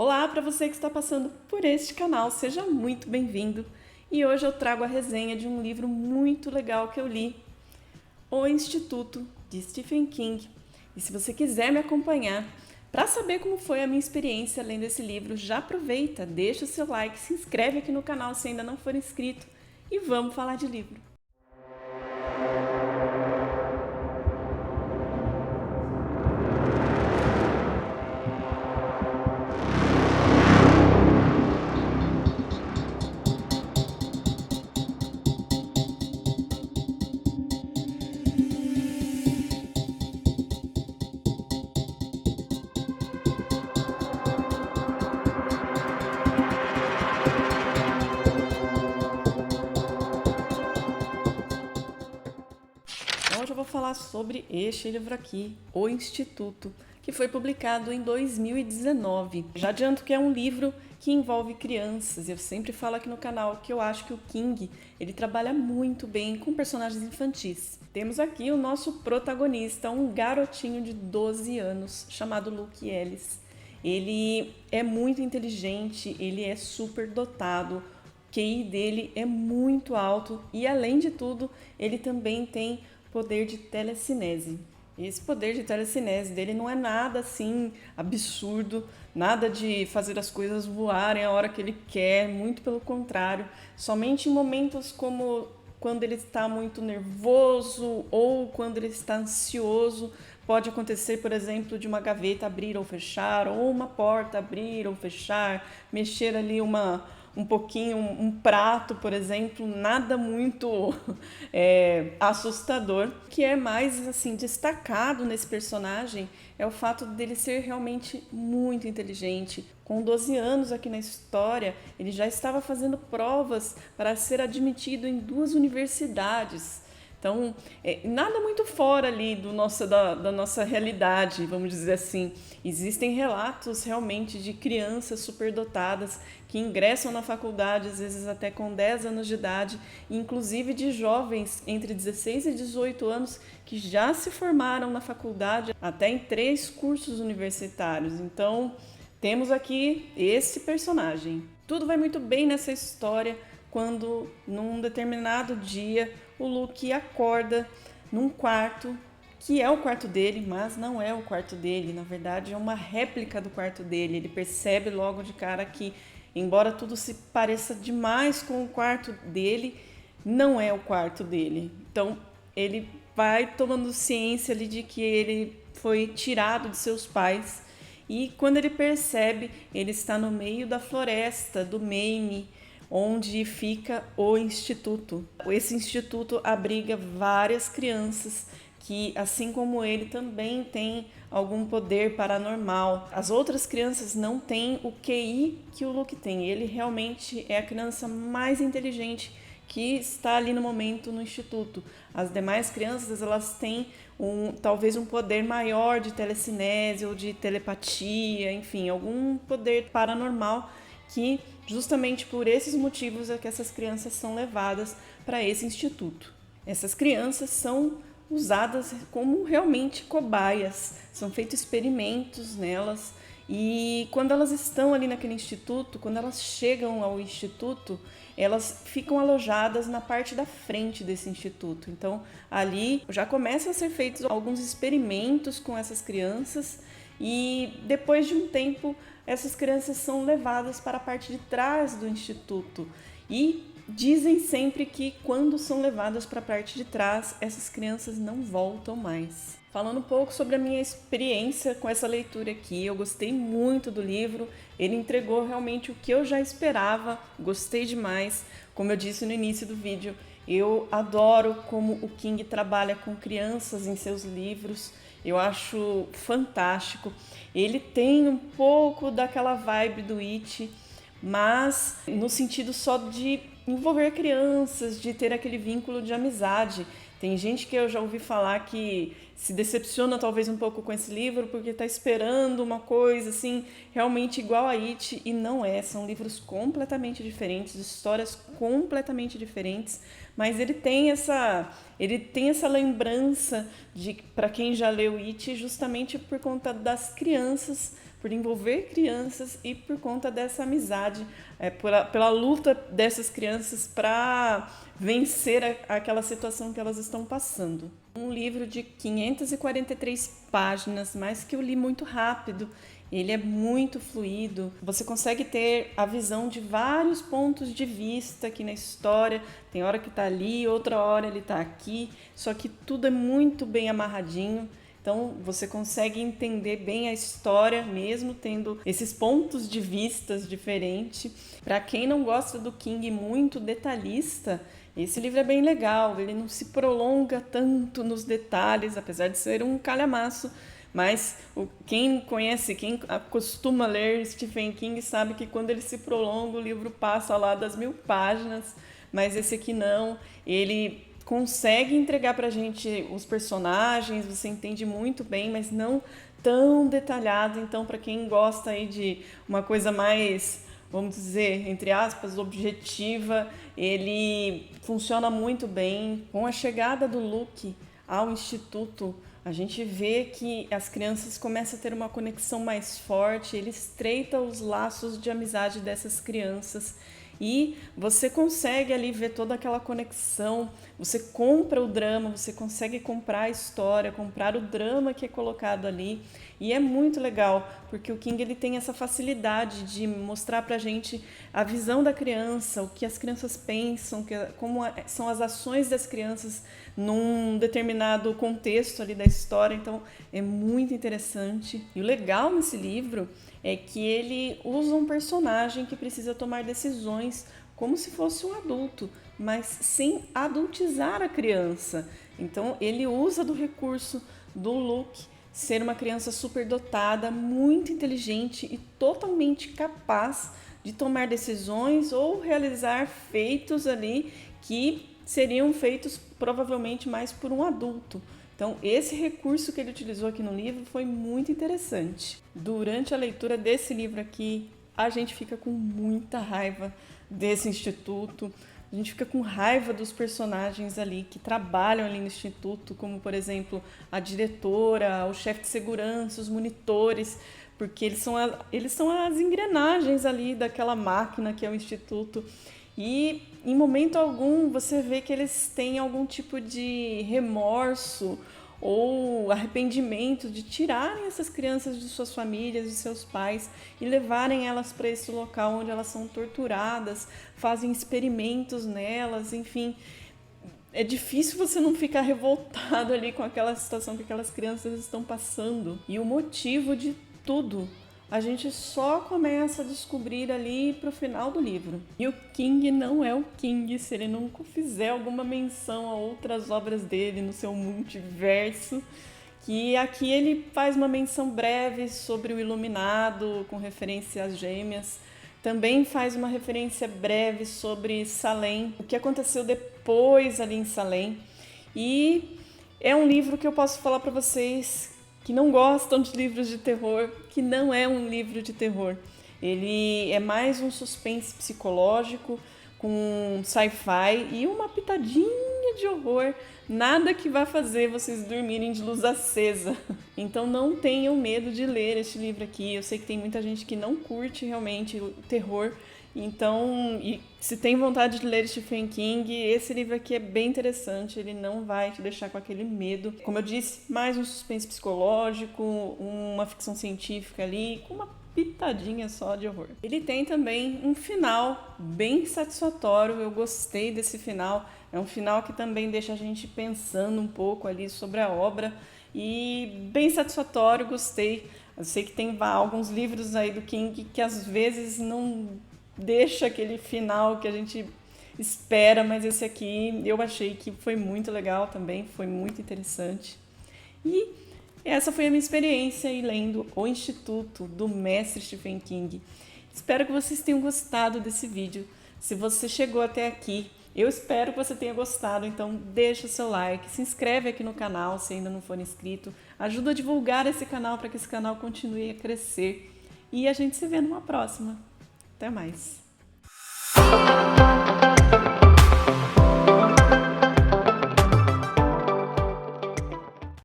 Olá para você que está passando por este canal, seja muito bem-vindo. E hoje eu trago a resenha de um livro muito legal que eu li, O Instituto, de Stephen King. E se você quiser me acompanhar, para saber como foi a minha experiência lendo esse livro, já aproveita, deixa o seu like, se inscreve aqui no canal se ainda não for inscrito e vamos falar de livro. Hoje eu vou falar sobre este livro aqui, O Instituto, que foi publicado em 2019. Já adianto que é um livro que envolve crianças. Eu sempre falo aqui no canal que eu acho que o King, ele trabalha muito bem com personagens infantis. Temos aqui o nosso protagonista, um garotinho de 12 anos, chamado Luke Ellis. Ele é muito inteligente, ele é super dotado, o QI dele é muito alto e, além de tudo, ele também tem poder de telecinese. Esse poder de telecinese dele não é nada assim absurdo, nada de fazer as coisas voarem a hora que ele quer, muito pelo contrário. Somente em momentos como quando ele está muito nervoso ou quando ele está ansioso, pode acontecer, por exemplo, de uma gaveta abrir ou fechar, ou uma porta abrir ou fechar, mexer ali um pouquinho, um prato, por exemplo, nada muito assustador. O que é mais assim destacado nesse personagem é o fato dele ser realmente muito inteligente. Com 12 anos aqui na história, ele já estava fazendo provas para ser admitido em 2 universidades. Então, nada muito fora ali da nossa realidade, vamos dizer assim. Existem relatos realmente de crianças superdotadas que ingressam na faculdade, às vezes até com 10 anos de idade, inclusive de jovens entre 16 e 18 anos que já se formaram na faculdade, até em 3 cursos universitários. Então, temos aqui esse personagem. Tudo vai muito bem nessa história quando, num determinado dia, o Luke acorda num quarto que é o quarto dele, mas não é o quarto dele. Na verdade, é uma réplica do quarto dele. Ele percebe logo de cara que, embora tudo se pareça demais com o quarto dele, não é o quarto dele. Então, ele vai tomando ciência ali de que ele foi tirado de seus pais. E quando ele percebe, ele está no meio da floresta do Maine, onde fica o instituto. Esse instituto abriga várias crianças que, assim como ele, também tem algum poder paranormal. As outras crianças não têm o QI que o Luke tem. Ele realmente é a criança mais inteligente que está ali no momento no instituto. As demais crianças, elas têm talvez um poder maior de telecinese ou de telepatia, enfim, algum poder paranormal que justamente por esses motivos é que essas crianças são levadas para esse instituto. Essas crianças são usadas como realmente cobaias, são feitos experimentos nelas e quando elas estão ali naquele instituto, quando elas chegam ao instituto, elas ficam alojadas na parte da frente desse instituto. Então ali já começam a ser feitos alguns experimentos com essas crianças e depois de um tempo essas crianças são levadas para a parte de trás do instituto e dizem sempre que quando são levadas para a parte de trás, essas crianças não voltam mais. Falando um pouco sobre a minha experiência com essa leitura aqui, eu gostei muito do livro, ele entregou realmente o que eu já esperava, gostei demais. Como eu disse no início do vídeo, eu adoro como o King trabalha com crianças em seus livros, eu acho fantástico. Ele tem um pouco daquela vibe do It, mas no sentido só de envolver crianças, de ter aquele vínculo de amizade. Tem gente que eu já ouvi falar que se decepciona talvez um pouco com esse livro porque está esperando uma coisa assim realmente igual a It e não é. São livros completamente diferentes, histórias completamente diferentes, mas ele tem essa lembrança de para quem já leu It justamente por conta das crianças por envolver crianças e por conta dessa amizade, pela luta dessas crianças para vencer aquela situação que elas estão passando. Um livro de 543 páginas, mas que eu li muito rápido. Ele é muito fluido, você consegue ter a visão de vários pontos de vista aqui na história. Tem hora que está ali, outra hora ele está aqui, só que tudo é muito bem amarradinho. Então você consegue entender bem a história mesmo tendo esses pontos de vistas diferentes. Para quem não gosta do King muito detalhista, esse livro é bem legal, ele não se prolonga tanto nos detalhes, apesar de ser um calhamaço. Mas quem conhece, quem costuma ler Stephen King sabe que quando ele se prolonga, o livro passa lá das 1000 páginas, mas esse aqui não. Ele consegue entregar pra gente os personagens, você entende muito bem, mas não tão detalhado. Então, para quem gosta aí de uma coisa mais, vamos dizer, entre aspas, objetiva, ele funciona muito bem. Com a chegada do Luke ao instituto, a gente vê que as crianças começam a ter uma conexão mais forte, ele estreita os laços de amizade dessas crianças e você consegue ali ver toda aquela conexão, você compra o drama, você consegue comprar a história, comprar o drama que é colocado ali, e é muito legal, porque o King ele tem essa facilidade de mostrar pra gente a visão da criança, o que as crianças pensam, como são as ações das crianças num determinado contexto ali da história, então é muito interessante. E o legal nesse livro é que ele usa um personagem que precisa tomar decisões como se fosse um adulto, mas sem adultizar a criança. Então ele usa do recurso do Luke ser uma criança superdotada, muito inteligente e totalmente capaz de tomar decisões ou realizar feitos ali que seriam feitos provavelmente mais por um adulto. Então, esse recurso que ele utilizou aqui no livro foi muito interessante. Durante a leitura desse livro aqui, a gente fica com muita raiva desse instituto, a gente fica com raiva dos personagens ali que trabalham ali no instituto, como, por exemplo, a diretora, o chefe de segurança, os monitores, porque eles são as engrenagens ali daquela máquina que é o instituto. E em momento algum você vê que eles têm algum tipo de remorso ou arrependimento de tirarem essas crianças de suas famílias, de seus pais e levarem elas para esse local onde elas são torturadas, fazem experimentos nelas, enfim. É difícil você não ficar revoltado ali com aquela situação que aquelas crianças estão passando. E o motivo de tudo a gente só começa a descobrir ali pro final do livro. E o King não é o King se ele nunca fizer alguma menção a outras obras dele no seu multiverso, que aqui ele faz uma menção breve sobre o Iluminado, com referência às gêmeas. Também faz uma referência breve sobre Salem, o que aconteceu depois ali em Salem. E é um livro que eu posso falar para vocês que não gostam de livros de terror, que não é um livro de terror. Ele é mais um suspense psicológico com sci-fi e uma pitadinha de horror, nada que vá fazer vocês dormirem de luz acesa. Então não tenham medo de ler este livro aqui. Eu sei que tem muita gente que não curte realmente o terror, então, e se tem vontade de ler Stephen King, esse livro aqui é bem interessante, ele não vai te deixar com aquele medo. Como eu disse, mais um suspense psicológico, uma ficção científica ali, com uma pitadinha só de horror. Ele tem também um final bem satisfatório, eu gostei desse final. É um final que também deixa a gente pensando um pouco ali sobre a obra e bem satisfatório, gostei. Eu sei que tem alguns livros aí do King que às vezes não deixa aquele final que a gente espera, mas esse aqui eu achei que foi muito legal também, foi muito interessante. E essa foi a minha experiência aí lendo O Instituto, do mestre Stephen King. Espero que vocês tenham gostado desse vídeo. Se você chegou até aqui, eu espero que você tenha gostado, então deixa o seu like, se inscreve aqui no canal se ainda não for inscrito, ajuda a divulgar esse canal para que esse canal continue a crescer. E a gente se vê numa próxima. Até mais!